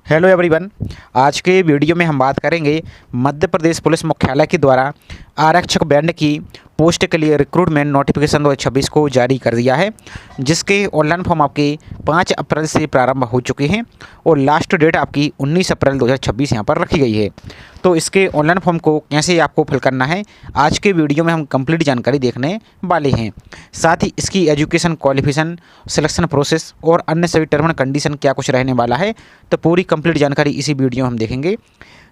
Hello everyone. आज के video में हम बात करेंगे मध्य प्रदेश पुलिस मुख्यालय के द्वारा आरक्षक बैंड की पोस्ट के लिए रिक्रूटमेंट नोटिफिकेशन 2026 को जारी कर दिया है, जिसके ऑनलाइन फॉर्म आपके 5 अप्रैल से प्रारंभ हो चुके हैं और लास्ट डेट आपकी 19 अप्रैल 2026 यहाँ पर रखी गई है। तो इसके ऑनलाइन फॉर्म को कैसे आपको फिल करना है, आज के वीडियो में हम कंप्लीट जानकारी देखने वाले हैं। साथ ही इसकी एजुकेशन क्वालिफिकेशन, सिलेक्शन प्रोसेस और अन्य सभी टर्म एंड कंडीशन क्या कुछ रहने वाला है, तो पूरी कंप्लीट जानकारी इसी वीडियो में हम देखेंगे।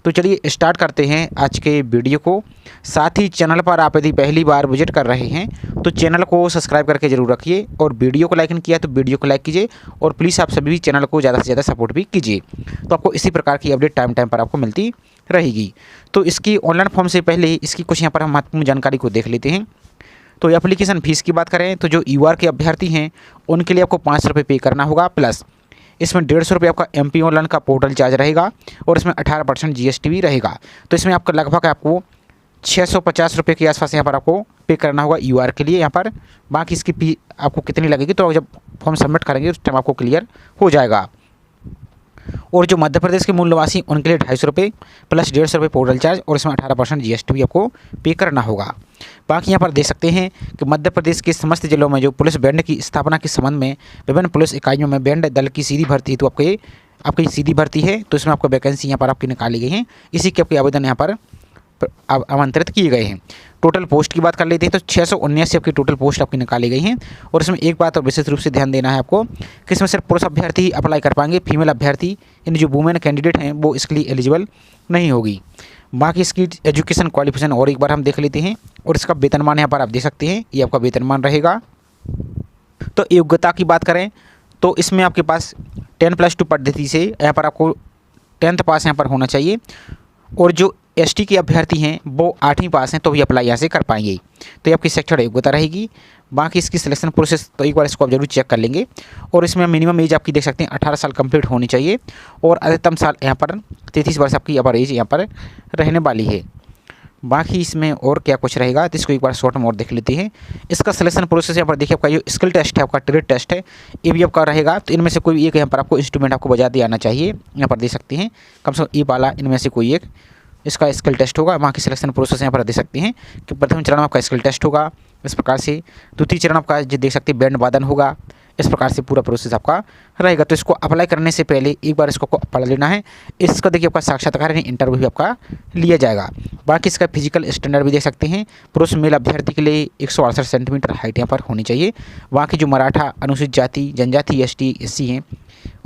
तो चलिए स्टार्ट करते हैं आज के वीडियो को। साथ ही चैनल पर आप यदि पहली बार विजिट कर रहे हैं तो चैनल को सब्सक्राइब करके जरूर रखिए और वीडियो को लाइक नहीं किया तो वीडियो को लाइक कीजिए और प्लीज़ आप सभी चैनल को ज़्यादा से ज़्यादा सपोर्ट भी कीजिए, तो आपको इसी प्रकार की अपडेट टाइम पर आपको मिलती रहेगी। तो इसकी ऑनलाइन फॉर्म से पहले इसकी कुछ यहाँ पर हम महत्वपूर्ण जानकारी को देख लेते हैं। तो एप्लीकेशन फ़ीस की बात करें तो जो यूआर के अभ्यर्थी हैं उनके लिए आपको 5 रुपये पे करना होगा, प्लस इसमें 150 रुपये आपका MP ऑनलाइन का पोर्टल चार्ज रहेगा और इसमें 18% GST भी रहेगा। तो इसमें आपका लगभग आपको 650 रुपये के आसपास यहाँ पर आपको पे करना होगा यूआर के लिए। यहाँ पर बाकी इसकी फी आपको कितनी लगेगी तो जब फॉर्म सबमिट करेंगे उस टाइम आपको क्लियर हो जाएगा। और जो मध्य प्रदेश के मूल निवासी उनके लिए 250 रुपये प्लस 150 रुपये पोर्टल चार्ज और इसमें 18% GST भी आपको पे करना होगा। बाकी यहाँ पर देख सकते हैं कि मध्य प्रदेश के समस्त जिलों में जो पुलिस बैंड की स्थापना के संबंध में विभिन्न पुलिस इकाइयों में बैंड दल की सीधी भर्ती, तो आपकी सीधी भर्ती है, तो इसमें आपको वैकेंसी यहाँ पर आपकी निकाली गई हैं, इसी के आपके आवेदन यहाँ पर आमंत्रित किए गए हैं। टोटल पोस्ट की बात कर लेते हैं तो 679 आपकी टोटल पोस्ट आपकी निकाली गई हैं। और इसमें एक बात और विशेष रूप से ध्यान देना है आपको कि इसमें सिर्फ पुरुष अभ्यर्थी ही अप्लाई कर पाएंगे, फीमेल अभ्यर्थी यानी जो वुमेन कैंडिडेट हैं वो इसके लिए एलिजिबल नहीं होगी। बाकी इसकी एजुकेशन क्वालिफिकेशन और एक बार हम देख लेते हैं और इसका वेतनमान यहाँ पर आप देख सकते हैं, ये आपका वेतनमान रहेगा। तो योग्यता की बात करें तो इसमें आपके पास 10+2 पद्धति से यहाँ पर आपको 10th पास यहाँ पर होना चाहिए और जो ST के अभ्यर्थी हैं वो 8वीं पास हैं तो भी अप्लाई यहाँ से कर पाएंगे, तो ये आपकी सेक्टर योग्यता रहेगी। बाकी इसकी सिलेक्शन प्रोसेस तो एक बार इसको आप जरूर चेक कर लेंगे। और इसमें मिनिमम एज आपकी देख सकते हैं 18 साल कंप्लीट होनी चाहिए और अधिकतम साल यहाँ पर 33 वर्ष आपकी अपर एज यहाँ पर रहने वाली है। बाकी इसमें और क्या कुछ रहेगा तो इसको एक बार शॉर्ट में और देख लेते हैं। इसका सिलेक्शन प्रोसेस यहाँ पर देखिए, आपका जो स्किल टेस्ट है, आपका ट्रेड टेस्ट है, ये भी आपका रहेगा। तो इनमें से कोई एक यहाँ पर आपको इंस्ट्रूमेंट आपको बजाते आना चाहिए, यहाँ पर देख सकते हैं, कम से कम ये वाला इनमें से कोई एक इसका स्किल टेस्ट होगा। वहाँ की सिलेक्शन प्रोसेस यहाँ पर देख सकते हैं कि प्रथम चरण आपका स्किल टेस्ट होगा इस प्रकार से, द्वितीय चरण आपका जो देख सकते हैं बैंड वादन होगा, इस प्रकार से पूरा प्रोसेस आपका रहेगा। तो इसको अप्लाई करने से पहले एक बार इसको पढ़ लेना है। इसका देखिए आपका साक्षात्कार यानी इंटरव्यू भी आपका लिया जाएगा। बाकी इसका फिजिकल स्टैंडर्ड भी देख सकते हैं, पुरुष मेल अभ्यर्थी के लिए 168 सेंटीमीटर हाइट यहाँ पर होनी चाहिए। बाकी जो मराठा, अनुसूचित जाति, जनजाति, ST SC हैं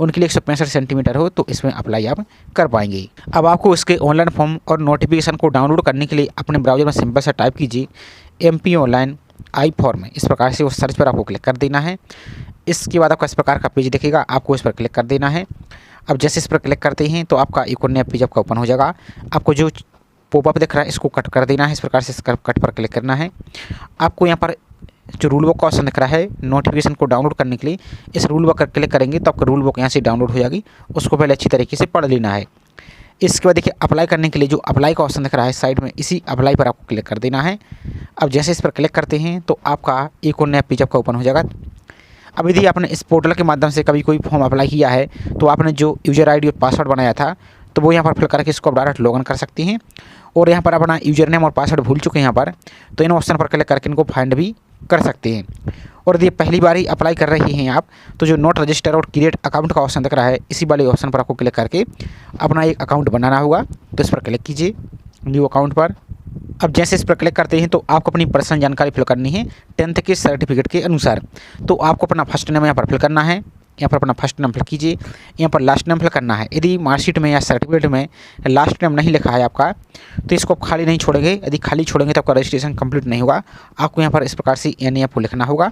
उनके लिए 165 सेंटीमीटर हो तो इसमें अप्लाई आप कर पाएंगे। अब आपको इसके ऑनलाइन फॉर्म और नोटिफिकेशन को डाउनलोड करने के लिए अपने ब्राउजर में सिंपल सा टाइप कीजिए MP ऑनलाइन आई फॉर्म, इस प्रकार से उस सर्च पर आपको क्लिक कर देना है। इसके बाद आपका इस प्रकार का पेज दिखेगा, आपको इस पर क्लिक कर देना है। अब जैसे इस पर क्लिक करते हैं तो आपका एक और नया पेज आपका ओपन हो जाएगा। आपको जो पॉपअप दिख रहा है इसको कट कर देना है, इस प्रकार से कट पर क्लिक करना है। आपको यहाँ पर जो रूल बुक का ऑप्शन दिख रहा है नोटिफिकेशन को डाउनलोड करने के लिए, इस रूल बुक पर क्लिक करेंगे तो आपका रूल बुक यहाँ से डाउनलोड हो जाएगी, उसको पहले अच्छी तरीके से पढ़ लेना है। इसके बाद देखिए अप्लाई करने के लिए जो अप्लाई का ऑप्शन दिख रहा है साइड में, इसी अप्लाई पर आपको क्लिक कर देना है। अब जैसे इस पर क्लिक करते हैं तो आपका एक और नया पेज आपका ओपन हो जाएगा। अब यदि आपने इस पोर्टल के माध्यम से कभी कोई फॉर्म अप्लाई किया है तो आपने जो यूज़र ID और पासवर्ड बनाया था तो वो यहाँ पर फिल करके इसको आप डायरेक्ट लॉगिन कर सकते हैं। और यहाँ पर अपना यूज़र नेम और पासवर्ड भूल चुके हैं यहाँ पर, तो इन ऑप्शन पर क्लिक करके इनको फाइंड भी कर सकते हैं। और यदि पहली बार ही अप्लाई कर रहे हैं आप तो जो नोट रजिस्टर और क्रिएट अकाउंट का ऑप्शन दिख रहा है, इसी वाले ऑप्शन पर आपको क्लिक करके अपना एक अकाउंट बनाना होगा, तो इस पर क्लिक कीजिए न्यू अकाउंट पर। अब जैसे इस पर क्लिक करते हैं तो आपको अपनी पर्सनल जानकारी फिल करनी है 10th के सर्टिफिकेट के अनुसार। तो आपको अपना फर्स्ट नेम यहाँ पर फिल करना है, यहाँ पर अपना फर्स्ट नेम फिल कीजिए, यहाँ पर लास्ट नेम फिल करना है। यदि मार्कशीट में या सर्टिफिकेट में लास्ट नेम नहीं लिखा है आपका तो इसको आप खाली नहीं छोड़ेंगे, यदि खाली छोड़ेंगे तो आपका रजिस्ट्रेशन कंप्लीट नहीं होगा। आपको यहाँ पर इस प्रकार से NA आपको लिखना होगा।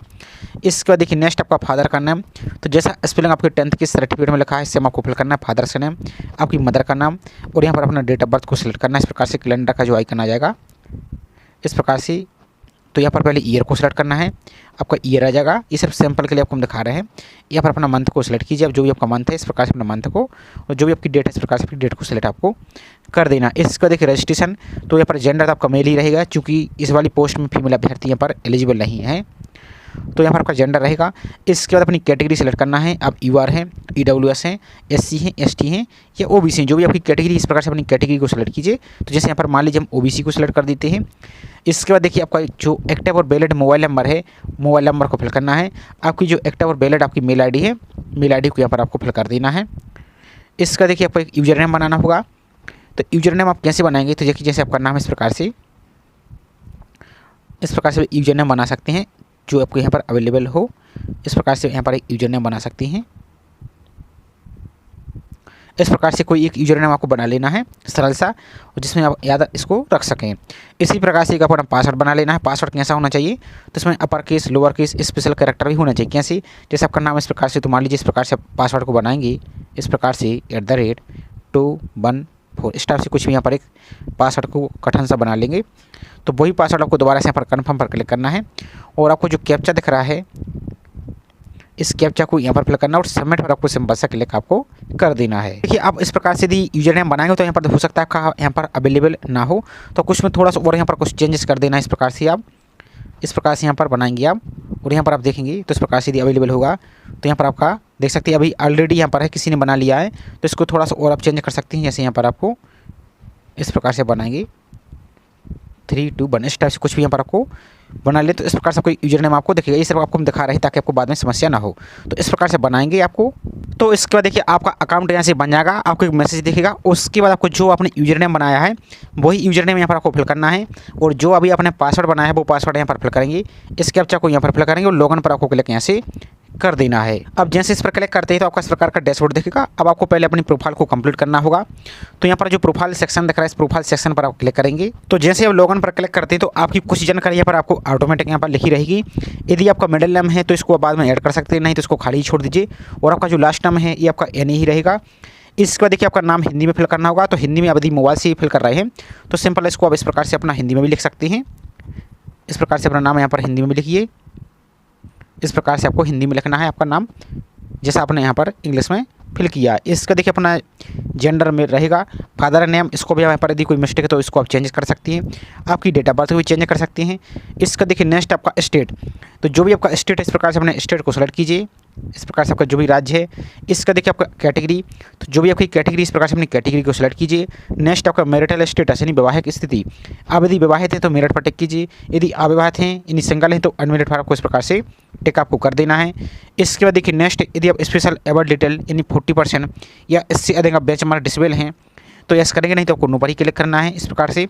इसके बाद देखिए नेक्स्ट आपका फादर का नाम, तो जैसा स्पेलिंग आपके 10th के सर्टिफिकेट में लिखा है सेम आपको फिल करना है, फादर का नेम, आपकी मदर का नाम और यहाँ पर अपना डेट ऑफ बर्थ को सिलेक्ट करना है। इस प्रकार से कैलेंडर का जो आइकन आ जाएगा इस प्रकार से, तो यहाँ पर पहले ईयर को सिलेक्ट करना है, आपका ईयर आ जाएगा। ये सिर्फ सैंपल के लिए आपको हम दिखा रहे हैं। यहाँ पर अपना मंथ को सिलेक्ट कीजिए, अब जो भी आपका मंथ है इस प्रकार से अपना मंथ को, और जो भी आपकी डेट है इस प्रकार से अपनी डेट को सिलेक्ट आपको कर देना। इसका देखिए रजिस्ट्रेशन, तो यहाँ पर जेंडर आपका मेल ही रहेगा क्योंकि इस वाली पोस्ट में फीमेल अभ्यर्थी यहाँ पर एलिजिबल नहीं है। तो यहाँ पर आपका जेंडर रहेगा। इसके बाद अपनी कैटेगरी सेलेक्ट करना है। अब यूआर है, EWS हैं, SC हैं, ST हैं या OBC हैं, जो भी आपकी कैटेगरी, इस प्रकार से अपनी कैटेगरी को सेलेक्ट कीजिए। तो जैसे यहाँ पर मान लीजिए हम OBC को सेलेक्ट कर देते हैं। इसके बाद देखिए आपका जो एक्टिव और वैलिड मोबाइल नंबर है, मोबाइल नंबर को फिल करना है। आपकी जो एक्टिव और वैलिड आपकी मेल ID है, मेल ID को यहाँ पर आपको फिल कर देना है। इसका देखिए आपको एक यूजर नेम बनाना होगा। तो यूजर नेम आप कैसे बनाएंगे, तो देखिए जैसे आपका नाम है, इस प्रकार से यूजर नेम बना सकते हैं जो आपको यहाँ पर अवेलेबल हो। इस प्रकार से यहाँ पर एक यूजर नेम बना सकते हैं। इस प्रकार से कोई एक यूजर नेम आपको बना लेना है सरल सा, और जिसमें आप याद इसको रख सकें। इसी प्रकार से एक अपना पासवर्ड बना लेना है। पासवर्ड कैसा होना चाहिए, तो इसमें upper case, lower case, special character भी होना चाहिए। कैसे, जैसे आपका नाम इस प्रकार से, तो मान लीजिए इस प्रकार से आप पासवर्ड को बनाएंगे, इस प्रकार से @214 इस टाइप से कुछ भी यहाँ पर एक पासवर्ड को कठिन सा बना लेंगे। तो वही पासवर्ड आपको दोबारा से यहाँ पर कन्फर्म पर क्लिक करना है, और आपको जो कैप्चा दिख रहा है, इस कैप्चा को यहाँ पर फिल करना और सबमिट पर आपको सिंपल सा क्लिक आपको कर देना है। देखिए आप इस प्रकार से यदि यूजर नेम बनाएंगे तो यहाँ पर हो सकता है आपका यहाँ पर अवेलेबल ना हो, तो कुछ में थोड़ा सा और यहाँ पर कुछ चेंजेस कर देना है। इस प्रकार से आप इस प्रकार से यहाँ पर बनाएंगे आप, और यहाँ पर आप देखेंगे तो इस प्रकार से यदि अवेलेबल होगा तो यहाँ पर आपका देख सकते हैं अभी ऑलरेडी यहाँ पर है, किसी ने बना लिया है, तो इसको थोड़ा सा और आप चेंज कर सकते हैं। जैसे यहाँ पर आपको इस प्रकार से बनाएंगे 3 2 1 इस टाइप से कुछ भी यहाँ पर आपको बना ले, तो इस प्रकार से कोई यूजर नेम आपको दिखेगा। ये सिर्फ आपको हम दिखा रहे हैं ताकि आपको बाद में समस्या ना हो। तो इस प्रकार से बनाएंगे आपको। तो इसके बाद देखिए आपका अकाउंट यहाँ से बन जाएगा, आपको एक मैसेज दिखेगा। उसके बाद आपको जो आपने यूजर नेम बनाया है वही यूजर नेम यहाँ पर आपको फिल करना है, और जो अभी आपने पासवर्ड बनाया है वो पासवर्ड यहाँ पर फिल करेंगे। इस कैप्चा को यहाँ पर फिल करेंगे और लॉगिन पर आपको क्लिक यहाँ से कर देना है। अब जैसे इस पर क्लिक करते हैं तो आपका इस प्रकार का डैशबोर्ड दिखेगा। अब आपको पहले अपनी प्रोफाइल को कंप्लीट करना होगा। तो यहाँ पर जो प्रोफाइल सेक्शन दिख रहा है, इस प्रोफाइल सेक्शन पर आप क्लिक करेंगे। तो जैसे आप लॉगिन पर क्लिक करते हैं तो आपकी कुछ जानकारी यहाँ पर आपको ऑटोमेटिक यहाँ पर लिखी रहेगी। यदि आपका मिडिल नेम है तो इसको आप बाद में ऐड कर सकते हैं, नहीं तो इसको खाली छोड़ दीजिए। और आपका जो लास्ट नेम है ये आपका NA ही रहेगा। इसके बाद देखिए आपका नाम हिंदी में फिल करना होगा। तो हिंदी में यदि मोबाइल से ही फिल कर रहे हैं तो सिंपल इसको आप इस प्रकार से अपना हिंदी में भी लिख सकते हैं। इस प्रकार से अपना नाम यहाँ पर हिंदी में भी लिखिए। इस प्रकार से आपको हिंदी में लिखना है आपका नाम, जैसा आपने यहाँ पर इंग्लिश में फिल किया। इसका देखिए अपना जेंडर में रहेगा फादर नेम, इसको भी यहाँ पर यदि कोई मिस्टेक है तो इसको आप चेंज कर सकती हैं। आपकी डेट ऑफ बर्थ भी चेंज कर सकती हैं। इसका देखिए नेक्स्ट आपका स्टेट, तो जो भी आपका स्टेट है इस प्रकार से अपने स्टेट को सेलेक्ट कीजिए। इस प्रकार से आपका जो भी राज्य है। इसका देखिए आपका कैटेगरी, तो जो भी आपकी कैटेगरी इस प्रकार से अपनी कैटेगरी को सेलेक्ट कीजिए। नेक्स्ट आपका मैरिटल स्टेटस यानी वैवाहिक स्थिति, आप यदि विवाहित हैं तो मेरिट पर टिक कीजिए, यदि अविवाहित हैं यानी सिंगल हैं तो अनमेरिट पर आपको इस प्रकार से टिक आपको कर देना है। इसके बाद देखिए नेक्स्ट, यदि आप स्पेशल एबल डिटेल यानी 40% या इससे अधिक आप बेंचमार्क डिसेबल हैं तो यस करेंगे, नहीं तो आपको नो पर ही क्लिक करना है। इस प्रकार से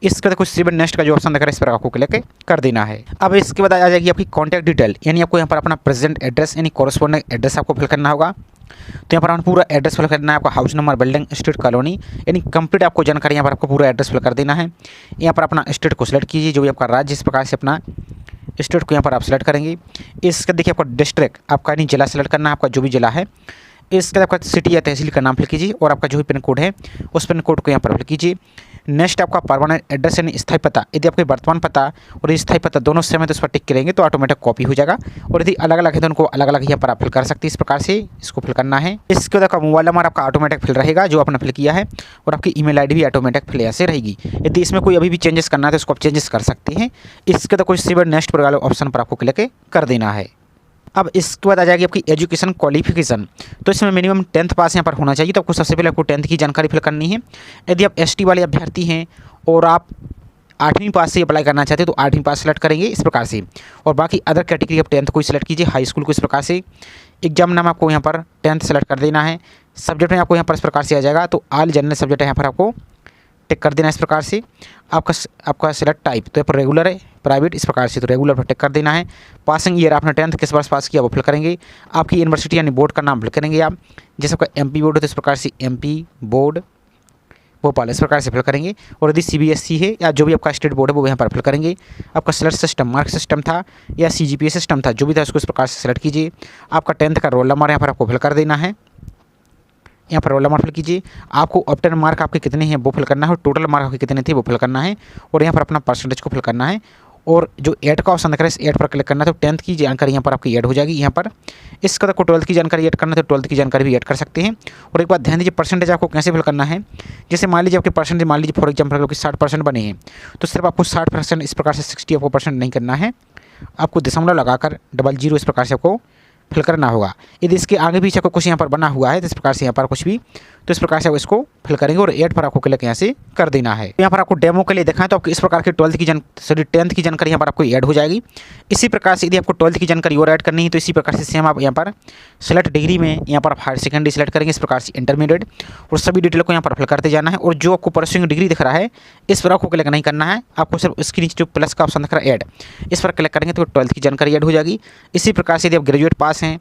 इसके बाद कुछ सिविल नेक्स्ट का जो ऑप्शन दिख रहा है इस पर आपको क्लिक कर देना है। अब इसके बाद आ जाएगी आपकी कॉन्टैक्ट डिटेल, यानी आपको यहाँ पर अपना प्रेजेंट एड्रेस यानी कॉरेस्पॉन्डिंग एड्रेस आपको फिल करना होगा। तो यहाँ पर आपको पूरा एड्रेस फिल करना है, आपका house number, building, street, colony, यानी कंप्लीट आपको जानकारी यहाँ पर आपको पूरा एड्रेस फिल कर देना है। यहाँ पर अपना स्टेट को सिलेक्ट कीजिए, जो भी आपका राज्य, इस प्रकार से अपना स्टेट को यहाँ पर आप सेलेक्ट करेंगे। इसका देखिए आपका डिस्ट्रिक्ट, आपका यानी जिला सेलेक्ट करना है, आपका जो भी जिला है। इसके बाद आपका सिटी या तहसील का नाम फिल कीजिए, और आपका जो भी पिन कोड है उस पिन कोड को यहाँ पर फिल कीजिए। नेक्स्ट आपका परमानेंट एड्रेस यानी स्थायी पता, यदि आपके वर्तमान पता और स्थायी पता दोनों सेम है तो उस पर टिक करेंगे तो ऑटोमेटिक कॉपी हो जाएगा, और यदि अलग अलग है तो उनको अलग अलग यहाँ पर आप फिल कर सकते हैं। इस प्रकार से इसको फिल करना है। इसके बाद आपका मोबाइल नंबर आपका ऑटोमेटिक फिल रहेगा जो आपने फिल किया है, और आपकी ईमेल आईडी भी ऑटोमेटिक फिल ऐसे रहेगी। यदि इसमें कोई अभी भी चेंजेस करना है तो इसको आप चेंजेस कर सकते हैं। इसके बाद कोई सिविल नेक्स्ट पर वाले ऑप्शन पर आपको क्लिक कर देना है। अब इसके बाद आ जाएगी आपकी एजुकेशन क्वालिफिकेशन, तो इसमें मिनिमम 10th पास यहाँ पर होना चाहिए। तो आपको सबसे पहले आपको 10th की जानकारी फिल करनी है। यदि आप ST वाले अभ्यर्थी हैं और आप 8वीं पास से अप्लाई करना चाहते हैं तो 8वीं पास सेलेक्ट करेंगे इस प्रकार से, और बाकी अदर कैटेगरी आप 10th को ही सिलेक्ट कीजिए, हाई स्कूल को इस प्रकार से। एग्जाम नाम आपको यहाँ पर 10th सेलेक्ट कर देना है। सब्जेक्ट में आपको यहाँ पर इस प्रकार से आ जाएगा, तो ऑल जनरल सब्जेक्ट यहाँ पर आपको टिक कर देना है इस प्रकार से। आपका सिलेक्ट टाइप, तो यहाँ पर रेगुलर है, प्राइवेट, इस प्रकार से, तो रेगुलर पर टिक कर देना है। पासिंग ईयर आपने 10th किस वर्ष पास किया वो फिल करेंगे। आपकी यूनिवर्सिटी यानी बोर्ड का नाम फिल करेंगे आप, जैसे आपका MP बोर्ड है तो इस प्रकार से MP बोर्ड भोपाल इस प्रकार से फिल करेंगे, और यदि CBSE है या जो भी आपका स्टेट बोर्ड है वो यहाँ पर फिल करेंगे। आपका सिलेक्ट सिस्टम मार्क सिस्टम था या CGPA सिस्टम था, जो भी था उसको इस प्रकार से सिलेक्ट कीजिए। आपका 10th का रोल नंबर यहाँ पर आपको फिल कर देना है, यहाँ पर रोल नंबर फिल कीजिए। आपको ऑप्टेन मार्क आपके कितने हैं वो फिल करना है, टोटल मार्क आपके कितने थे वो फिल करना है, और यहाँ पर अपना परसेंटेज को फिल करना है। और जो ऐड का ऑप्शन दिख रहा है इस ऐड पर क्लिक करना है, तो 10th की जानकारी यहाँ पर आपकी ऐड हो जाएगी। यहाँ पर इसका तो 12th की जानकारी ऐड करना है तो 12th की जानकारी भी ऐड कर सकते हैं। और एक बात ध्यान दीजिए, परसेंटेज आपको कैसे फिल करना है। जैसे मान लीजिए आपके परसेंटेज, मान लीजिए फॉर एग्जाम्पल कि 60% बने हैं, तो सिर्फ आपको 60% इस प्रकार से 60 आपको % नहीं करना है, आपको दशमलव लगाकर 00 इस प्रकार से आपको फिल करना होगा। यदि इसके आगे पीछे को कुछ यहाँ पर बना हुआ है तो इस प्रकार से यहाँ पर कुछ भी, तो इस प्रकार से आप इसको फिल करेंगे और ऐड पर आपको क्लिक यहाँ से कर देना है। यहाँ पर आपको डेमो के लिए दिखाएं तो आपको इस प्रकार की 10th की जानकारी यहाँ पर आपको ऐड हो जाएगी। इसी प्रकार से यदि आपको 12th की जानकारी और ऐड करनी है तो इसी प्रकार से सेम आप यहाँ पर सेलेक्ट डिग्री में यहाँ पर आप हायर सेकेंडरी सेलेक्ट करेंगे, इस प्रकार से इंटरमीडिएट, और सभी डिटेल को यहाँ पर फिल करते जाना है। और जो आपको परस्यूइंग डिग्री दिख रहा है इस पर आपको क्लिक नहीं करना है, आपको सिर्फ इसके नीचे जो प्लस का ऑप्शन दिख रहा है ऐड, इस पर क्लिक करेंगे तो 12th की जानकारी ऐड हो जाएगी। इसी प्रकार से यदि आप ग्रेजुएट पास हैं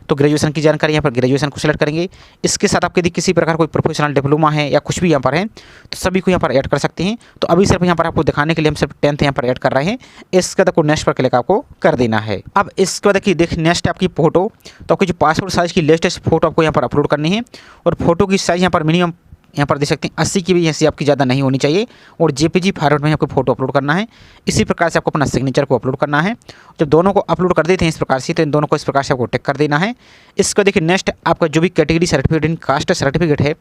तो ग्रेजुएशन की जानकारी यहाँ पर ग्रेजुएशन को सिलेक्ट करेंगे। इसके साथ आपके यदि किसी प्रकार कोई प्रोफेशनल डिप्लोमा है या कुछ भी यहाँ पर है तो सभी को यहाँ पर ऐड कर सकते हैं। तो अभी सिर्फ यहाँ पर आपको दिखाने के लिए हम सिर्फ 10th यहाँ पर ऐड कर रहे हैं। इसके बाद आपको नेक्स्ट पर क्लिक आपको कर देना है। अब इसके बाद देखिए नेक्स्ट आपकी फोटो, तो आपकी जो पासपोर्ट साइज़ की लेटेस्ट फोटो आपको यहाँ पर अपलोड करनी है। और फोटो की साइज़ यहाँ पर मिनिमम यहाँ पर देख सकते हैं 80 की भी ऐसी आपकी ज़्यादा नहीं होनी चाहिए, और जेपीजी फॉर्मेट में आपको फोटो अपलोड करना है। इसी प्रकार से आपको अपना सिग्नेचर को अपलोड करना है। जब दोनों को अपलोड कर देते हैं इस प्रकार से तो इन दोनों को इस प्रकार से आपको टिक कर देना है। इसको देखिए नेक्स्ट आपका जो भी कैटेगरी सर्टिफिकेट कास्ट सर्टिफिकेट है,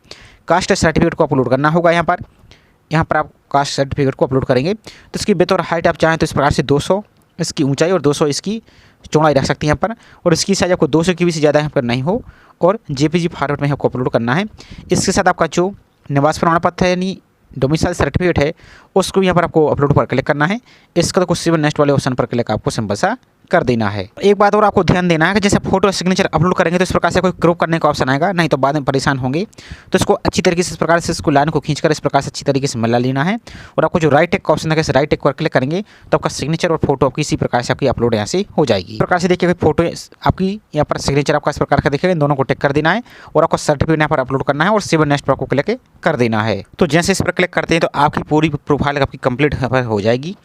कास्ट सर्टिफिकेट को अपलोड करना होगा। यहाँ पर आप कास्ट सर्टिफिकेट को अपलोड करेंगे तो इसकी विड्थ और हाइट आप चाहें तो इस प्रकार से 200 इसकी ऊंचाई और 200 इसकी चौड़ाई रख सकते हैं यहाँ पर, और इसकी साइज आपको 200 की भी से ज़्यादा यहाँ पर नहीं हो, और जेपीजी फॉर्मेट में आपको अपलोड करना है। इसके साथ आपका जो निवास प्रमाण पत्र है यानी डोमिसाइल सर्टिफिकेट है उसको यहाँ पर आपको अपलोड पर क्लिक करना है। इसका तो कुछ सिविल नेक्स्ट वाले ऑप्शन पर क्लिक आपको सिंपल सा कर देना है। एक बात और आपको ध्यान देना है कि जैसे फोटो सिग्नेचर अपलोड करेंगे तो इस प्रकार से कोई क्रॉप करने का ऑप्शन आएगा, नहीं तो बाद में परेशान होंगे। तो इसको अच्छी तरीके से इस प्रकार से इसको लाइन को खींचकर इस प्रकार से अच्छी तरीके से मिला लेना है। और आपको जो राइट टेक का ऑप्शन है इस राइट टेक पर क्लिक करेंगे तो आपका सिग्नेचर और फोटो आपकी इसी प्रकार से आपकी अपलोड यहाँ से हो जाएगी। इस प्रकार से देखिए फोटो आपकी यहाँ पर सिग्नेचर आपका इस प्रकार का देखिएगा, इन दोनों को टिक कर देना है और आपको सर्टिफिकेट यहाँ पर अपलोड करना है और सेव नेक्स्ट पर आपको क्लिक कर देना है। तो जैसे इस पर क्लिक करते हैं तो आपकी पूरी प्रोफाइल आपकी कंप्लीट हो जाएगी।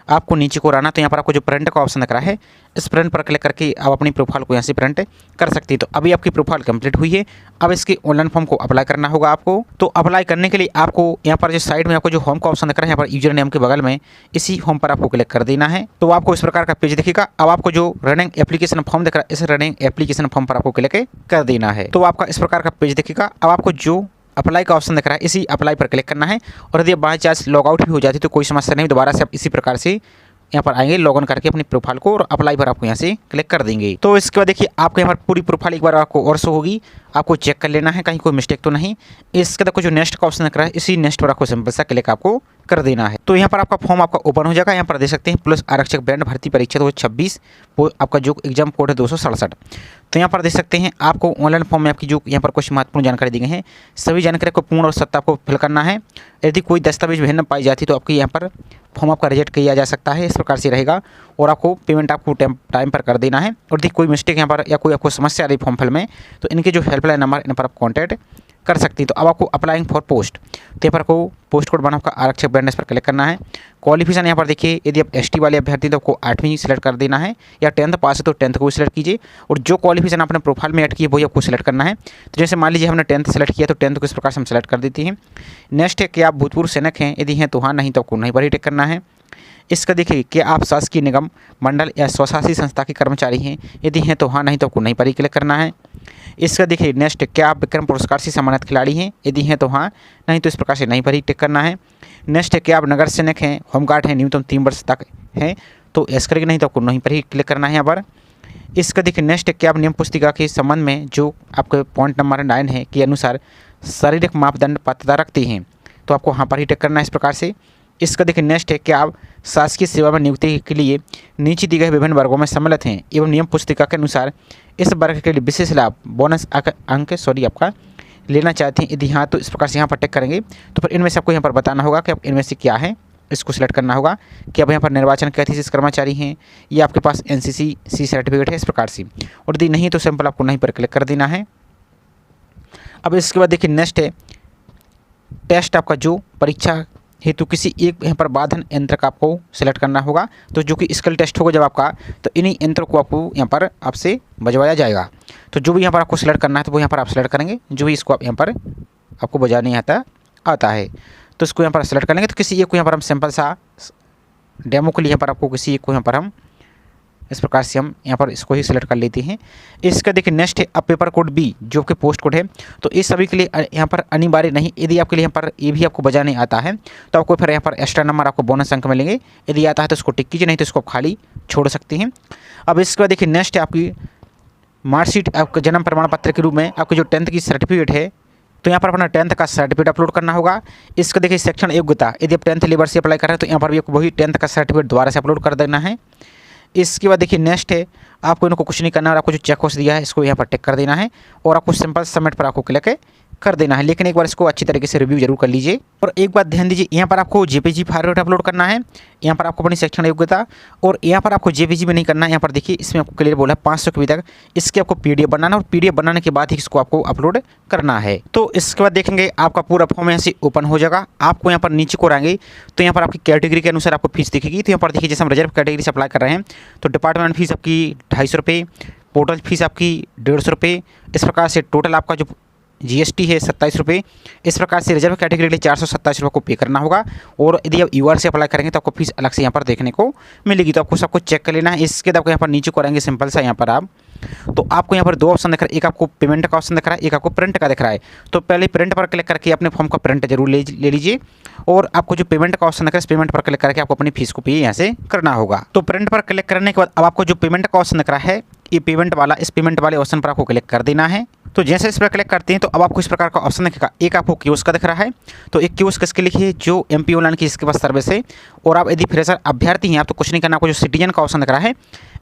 आपको नीचे को आना तो यहाँ पर आपको जो प्रिंट का ऑप्शन दिख रहा है इस प्रिंट पर क्लिक करके आप अपनी प्रोफाइल को यहाँ से प्रिंट कर सकती है। तो अभी आपकी प्रोफाइल कंप्लीट हुई है। अब इसके ऑनलाइन फॉर्म को अप्लाई करना होगा आपको। तो अप्लाई करने के लिए आपको यहाँ पर जो साइड में आपको जो होम का ऑप्शन दिख रहा है यहाँ पर यूजर नेम के बगल में इसी होम पर आपको क्लिक कर देना है। तो आपको इस प्रकार का पेज दिखेगा। अब आपको जो रनिंग एप्लीकेशन फॉर्म दिख रहा है इस रनिंग एप्लीकेशन फॉर्म पर आपको क्लिक कर देना है। तो आपका इस प्रकार का पेज दिखेगा। अब आपको जो अप्लाई का ऑप्शन दिख रहा है इसी अप्लाई पर क्लिक करना है। और यदि बाई चांस लॉग आउट भी हो जाती तो कोई समस्या नहीं, दोबारा से आप इसी प्रकार से यहाँ पर आएंगे, लॉगिन करके अपनी प्रोफाइल को और अप्लाई पर आपको यहाँ से क्लिक कर देंगे। तो इसके बाद देखिए आपके यहाँ पर पूरी प्रोफाइल एक बार आपको और शो होगी, आपको चेक कर लेना है कहीं कोई मिस्टेक तो नहीं। इसके बाद जो नेक्स्ट का ऑप्शन दिख रहा है इसी नेक्स्ट पर आपको सिंपल सा क्लिक आपको कर देना है। तो यहाँ पर आपका फॉर्म आपका ओपन हो जाएगा। यहाँ पर देख सकते हैं पुलिस आरक्षक बैंड भर्ती परीक्षा 2026 आपका जो एग्जाम कोड है 267। तो यहाँ पर देख सकते हैं आपको ऑनलाइन फॉर्म में आपकी जो यहाँ पर कुछ महत्वपूर्ण जानकारी दी गई है सभी जानकारी को पूर्ण और सत्य आपको फिल करना है। यदि कोई दस्तावेज भिन्न पाई जाती तो आपकी यहाँ पर फॉर्म आपका रिजेक्ट किया जा सकता है। इस प्रकार से रहेगा और आपको पेमेंट आपको टाइम पर कर देना है। और यदि कोई मिस्टेक यहाँ पर या कोई आपको समस्या आ रही फॉर्म फिल में तो इनके जो हेल्पलाइन नंबर इन पर आप कॉन्टैक्ट कर सकती है। तो अब आपको अप्लाइंग फॉर पोस्ट, तो यहाँ पर आपको पोस्ट कोड बना आपका आरक्षक बैंड इस पर क्लिक करना है। क्वालिफिकेशन यहाँ पर देखिए यदि आप एसटी वाले अभ्यर्थी तो आपको 8वीं सेलेक्ट कर देना है, या 10th पास है तो 10th को भी सिलेक्ट कीजिए। और जो क्वालिफिकेशन आपने प्रोफाइल में ऐड की है वही आपको सिलेक्ट करना है। तो जैसे मान लीजिए हमने 10th सेलेक्ट किया तो 10th को इस प्रकार से हम सेलेक्ट कर देते हैं। नेक्स्ट है कि आप भूतपूर्व सैनिक हैं, यदि हैं तो हाँ, नहीं तो आपको नहीं पर ही टिक करना है। इसका देखिए कि आप शासकीय निगम मंडल या स्वशासी संस्था के कर्मचारी हैं, यदि हैं तो हाँ, नहीं तो आपको नहीं पर ही क्लिक करना है। इसका देखिए नेक्स्ट क्या आप विक्रम पुरस्कार से सम्मानित खिलाड़ी हैं, यदि हैं तो हाँ, नहीं तो इस प्रकार से नहीं पर ही टिक करना है। नेक्स्ट है कि आप नगर सैनिक हैं, होमगार्ड हैं, न्यूनतम 3 वर्ष तक हैं तो ऐसा करके नहीं तो आपको नहीं पर ही क्लिक करना है यहाँ पर। इसका देखिए नेक्स्ट है कि आप नियम पुस्तिका के संबंध में जो आपके पॉइंट नंबर 9 है के अनुसार शारीरिक मापदंड पात्रता रखते हैं तो आपको यहाँ पर ही टिक करना है इस प्रकार से। इसका देखिए नेक्स्ट है कि आप शासकीय सेवा में नियुक्ति के लिए नीचे दिए गए विभिन्न वर्गों में सम्मिलित हैं एवं नियम पुस्तिका के अनुसार इस वर्ग के लिए विशेष लाभ बोनस अंक आपका लेना चाहते हैं, यदि हाँ तो इस प्रकार से यहाँ पर टिक करेंगे। तो फिर इनमें से आपको यहाँ पर बताना होगा कि आप इनमें से क्या है, इसको सिलेक्ट करना होगा कि अब यहाँ पर निर्वाचन के अधिकृत कर्मचारी हैं या आपके पास NCC सर्टिफिकेट है इस प्रकार से। और यदि नहीं तो सिंपल आपको नहीं पर क्लिक कर देना है। अब इसके बाद देखिए नेक्स्ट है टेस्ट, आपका जो परीक्षा हेतु किसी एक यहाँ पर बाधन यंत्र का आपको सिलेक्ट करना होगा। तो जो कि स्किल टेस्ट होगा जब आपका तो इन्हीं यंत्रों को आपको यहाँ पर आपसे बजवाया जाएगा। तो जो भी यहाँ पर आपको सिलेक्ट करना है तो वो यहाँ पर आप सिलेक्ट करेंगे, जो भी इसको आप यहाँ पर आपको बजाने आता है तो इसको यहाँ पर सिलेक्ट कर लेंगे। तो किसी एक को यहाँ पर हम सिंपल सा डेमो के लिए यहाँ पर आपको किसी एक को यहाँ पर हम इस प्रकार से हम यहाँ पर इसको ही सिलेक्ट कर लेते हैं। इसका देखिए नेक्स्ट है अब पेपर कोड बी जो कि पोस्ट कोड है। तो इस सभी के लिए यहाँ पर अनिवार्य नहीं, यदि आपके लिए यहाँ पर ये भी आपको बजाने आता है तो आपको फिर यहाँ पर एक्स्ट्रा नंबर आपको बोनस अंक मिलेंगे। यदि आता है तो इसको टिक कीजिए, नहीं तो इसको खाली छोड़ सकते हैं। अब इसके बाद देखिए नेक्स्ट है आपकी मार्कशीट, आपका जन्म प्रमाण पत्र के रूप में आपके जो 10th की सर्टिफिकेट है, तो यहाँ पर अपना 10th का सर्टिफिकेट अपलोड करना होगा। इसको देखिए सेक्शन योग्यता, यदि आप 10th लेवल से अप्लाई कर रहे हैं तो यहाँ पर भी आपको वही 10th का सर्टिफिकेट दोबारा से अपलोड कर देना है। इसके बाद देखिए नेक्स्ट है, आपको इनको कुछ नहीं करना है और आपको जो चेकबॉक्स दिया है इसको यहाँ पर टिक कर देना है और आपको सिंपल सबमिट पर आपको क्लिक कर देना है। लेकिन एक बार इसको अच्छी तरीके से रिव्यू जरूर कर लीजिए। और एक बात ध्यान दीजिए, यहाँ पर आपको जेपीजी फॉर्मेट अपलोड करना है। यहाँ पर आपको अपनी सेक्शन योग्यता, और यहाँ पर आपको जेपीजी में नहीं करना है। यहाँ पर देखिए इसमें आपको क्लियर बोला है 500 KB तक इसके आपको पीडीएफ बनाना और पीडीएफ बनाने के बाद ही इसको आपको अपलोड करना है। तो इसके बाद देखेंगे आपका पूरा फॉर्म यहाँ से ओपन हो जाएगा। आपको यहाँ पर नीचे को आएंगे तो यहाँ पर आपकी कैटेगरी के अनुसार आपको फीस दिखेगी। तो यहाँ पर देखिए जैसे हम रिजर्व कैटेगरी से अप्लाई कर रहे हैं तो डिपार्टमेंट फीस आपकी 250 रुपये, पोर्टल फीस आपकी 150 रुपये। इस प्रकार से टोटल आपका जो जीएसटी है 27 रुपये। इस प्रकार से रिजर्व कैटेगरी के लिए 427 रुपये को पे करना होगा। और यदि आप यूआर से अप्लाई करेंगे तो आपको फीस अलग से यहाँ पर देखने को मिलेगी। तो आपको सब कुछ चेक कर लेना है। इसके बाद आपको यहाँ पर नीचे को आएंगे सिंपल सा यहाँ पर आप, तो आपको यहाँ पर 2 ऑप्शन दिख रहा है, एक आपको पेमेंट का ऑप्शन दिख रहा है, एक आपको प्रिंट का दिख रहा है। तो पहले प्रिंट पर क्लिक करके अपने फॉर्म का प्रिंट जरूर ले लीजिए। और आपको जो पेमेंट का ऑप्शन दिख रहा है इस पेमेंट पर क्लिक करके आपको अपनी फीस को पे यहाँ से करना होगा। तो प्रिंट पर क्लिक करने के बाद अब आपको जो पेमेंट का ऑप्शन दिख रहा है ये पेमेंट वाला, इस पेमेंट वाले ऑप्शन पर आपको क्लिक कर देना है। तो जैसे इस पर क्लिक करते हैं तो अब आपको इस प्रकार का ऑप्शन दिखेगा। एक आपको कियोस्क का दिख रहा है, तो एक कियोस्क किसके लिए है, जो एमपी ऑनलाइन की इसके पास सर्विस है। और आप यदि फ्रेशर अभ्यर्थी हैं आप तो कुछ नहीं करना, आपको जो सिटीजन का ऑप्शन दिख रहा है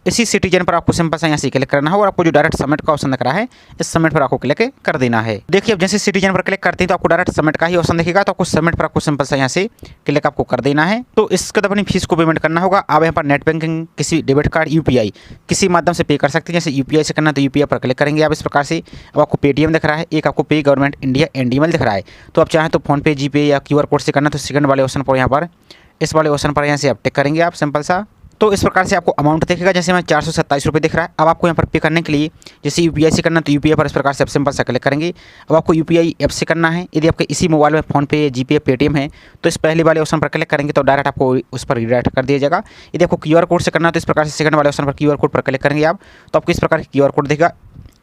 इसी सिटीजन पर आपको सिंपल सा यहाँ से क्लिक करना है। और आपको जो डायरेक्ट सबमिट का ऑप्शन दिख रहा है इस सबमिट पर आपको क्लिक कर देना है। देखिए अब जैसे सिटीजन पर क्लिक करते हैं तो आपको डायरेक्ट सबमिट का ही ऑप्शन दिखेगा। तो आपको सबमिट पर आपको सिंपल सा यहाँ से क्लिक आपको कर देना है। तो इसके बाद अपनी फीस को पेमेंट करना होगा। आप यहाँ पर नेट बैंकिंग, किसी डेबिट कार्ड, यूपीआई किसी माध्यम से पे कर सकते हैं। जैसे यूपीआई से करना तो यूपीआई पर क्लिक करेंगे आप इस प्रकार से। अब आपको पेटीएम दिख रहा है, एक आपको पे गवर्नमेंट इंडिया एनडीएमएल दिख रहा है। तो आप चाहें तो फोनपे, जीपे या क्यूआर कोड से करना तो सेकंड वाले ऑप्शन पर यहाँ पर, इस वाले ऑप्शन पर यहाँ से आप टिक करेंगे आप सिंपल सा। तो इस प्रकार से आपको अमाउंट दिखेगा। जैसे मैं 427 रुपये दिख रहा है। अब आपको यहाँ पर पे करने के लिए जैसे यूपीआई से करना तो यूपीआई पर इस प्रकार से आप सिंपल सा क्लिक करेंगे। अब आपको यूपीआई ऐप से करना है। यदि आपके इसी मोबाइल में फोनपे, जीपे, पेटीएम है तो इस पहले वाले ऑप्शन पर क्लिक करेंगे तो डायरेक्ट आपको उस पर रिडायरेक्ट कर दिया जाएगा। यदि आपको क्यूआर कोड से करना है तो इस प्रकार से सेकंड वाले ऑप्शन पर क्यूआर कोड पर क्लिक करेंगे आप, तो आपको इस प्रकार की क्यूआर कोड देगा।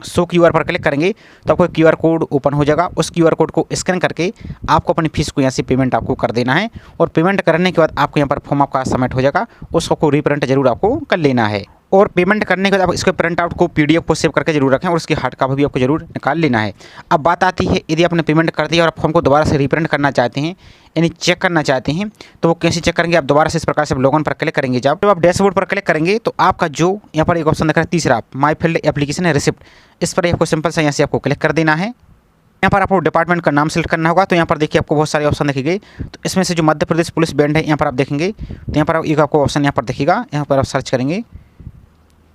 सो क्यूआर पर क्लिक करेंगे तो आपको क्यूआर कोड ओपन हो जाएगा। उस क्यूआर कोड को स्कैन करके आपको अपनी फीस को यहाँ से पेमेंट आपको कर देना है। और पेमेंट करने के बाद आपको यहाँ पर फॉर्म आपका सबमिट हो जाएगा, उसको रीप्रिंट जरूर आपको कर लेना है। और पेमेंट करने के बाद आप इसके प्रिंट आउट को पीडीएफ को सेव करके जरूर रखें और उसकी हार्ड कॉपी भी आपको जरूर निकाल लेना है। अब बात आती है यदि आपने पेमेंट कर दिया और आप फॉर्म को दोबारा से रीप्रिंट करना चाहते हैं, यानी चेक करना चाहते हैं, तो वो कैसे चेक करेंगे। आप दोबारा से इस प्रकार से लॉगिन पर क्लिक करेंगे। जब आप डैशबोर्ड पर क्लिक करेंगे तो आपका जो यहाँ पर एक ऑप्शन दिख रहा है तीसरा, माई फील्ड एप्लीकेशन है रिसिप्ट, इस पर आपको सिंपल सा यहाँ से आपको क्लिक कर देना है। यहाँ पर आपको डिपार्टमेंट का नाम सेलेक्ट करना होगा। तो यहाँ पर देखिए आपको बहुत सारे ऑप्शन दिखेंगे। तो इसमें से जो मध्य प्रदेश पुलिस बैंड है यहाँ पर आप देखेंगे तो यहाँ पर एक आपको ऑप्शन यहाँ पर दिखेगा। यहाँ पर आप सर्च करेंगे,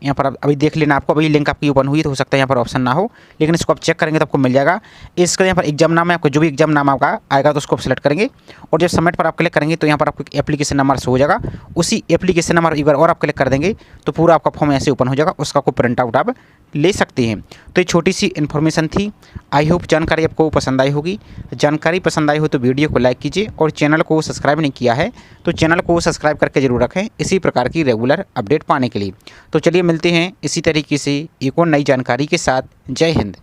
यहाँ पर आप अभी देख लेना, आपको अभी लिंक आपकी ओपन हुई तो हो सकता है यहाँ पर ऑप्शन ना हो, लेकिन इसको आप चेक करेंगे तो आपको मिल जाएगा। इसका यहाँ पर एग्जाम नाम है, आपको जो भी एग्जाम नाम आपका आएगा तो उसको आप सेलेक्ट करेंगे। और जब सबमिट पर आप क्लिक करेंगे तो यहाँ पर आपको एप्लीकेशन नंबर शो हो जाएगा। उसी एप्लीकेशन नंबर एक बार और आप क्लिक कर देंगे तो पूरा आपका फॉर्म ऐसे ओपन हो जाएगा। उसका आपको प्रिंट आउट आप ले सकते हैं। तो ये छोटी सी इन्फॉर्मेशन थी। आई होप जानकारी आपको पसंद आई होगी। जानकारी पसंद आई हो तो वीडियो को लाइक कीजिए और चैनल को सब्सक्राइब नहीं किया है तो चैनल को सब्सक्राइब करके जरूर रखें इसी प्रकार की रेगुलर अपडेट पाने के लिए। तो चलिए मिलते हैं इसी तरीके से एक और नई जानकारी के साथ। जय हिंद।